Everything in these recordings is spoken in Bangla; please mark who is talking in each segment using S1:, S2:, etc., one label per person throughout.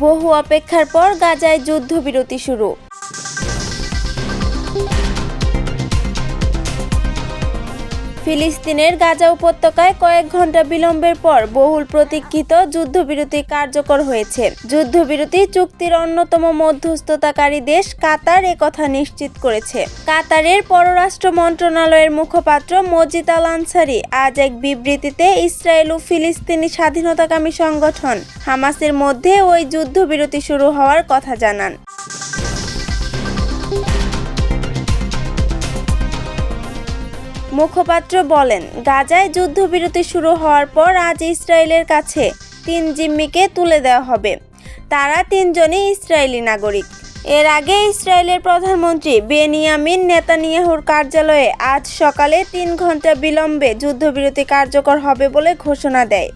S1: বহু অপেক্ষার পর গাজায় যুদ্ধবিরতি শুরু। ফিলিস্তিনের গাজা উপত্যকায় কয়েক ঘন্টা বিলম্বের পর বহুল প্রতীক্ষিত যুদ্ধবিরতি কার্যকর হয়েছে। যুদ্ধবিরতি চুক্তির অন্যতম মধ্যস্থতাকারী দেশ কাতার একথা নিশ্চিত করেছে। কাতারের পররাষ্ট্র মন্ত্রণালয়ের মুখপাত্র মজিদ আল আনসারি আজ এক বিবৃতিতে ইসরায়েল ও ফিলিস্তিনি স্বাধীনতাকামী সংগঠন হামাসের মধ্যে ওই যুদ্ধবিরতি শুরু হওয়ার কথা জানান। মুখপাত্র বলেন, গাজায় যুদ্ধবিরতি শুরু হওয়ার পর আজ ইসরায়েলের কাছে 3 জিম্মিকে তুলে দেওয়া হবে। তারা 3 জনই ইসরায়েলি নাগরিক। এর আগে ইসরায়েলের প্রধানমন্ত্রী বেনিয়ামিন নেতানিয়াহুর কার্যালয়ে আজ সকালে 3 ঘন্টা বিলম্বে যুদ্ধবিরতি কার্যকর হবে বলে ঘোষণা দেয়।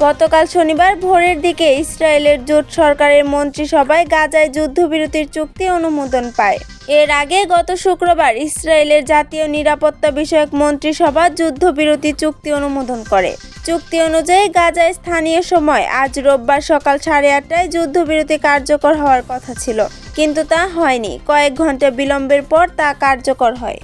S1: গতকাল শনিবার ভোরের দিকে ইসরায়েলের জোট সরকারের মন্ত্রিসভায় গাজায় যুদ্ধবিরতির চুক্তি অনুমোদন পায়। এর আগে গত শুক্রবার ইসরায়েলের জাতীয় নিরাপত্তা বিষয়ক মন্ত্রিসভা যুদ্ধবিরতি চুক্তি অনুমোদন করে। চুক্তি অনুযায়ী গাজায় স্থানীয় সময় আজ রোববার সকাল 8:30টায় যুদ্ধবিরতি কার্যকর হওয়ার কথা ছিল, কিন্তু তা হয়নি। কয়েক ঘন্টা বিলম্বের পর তা কার্যকর হয়।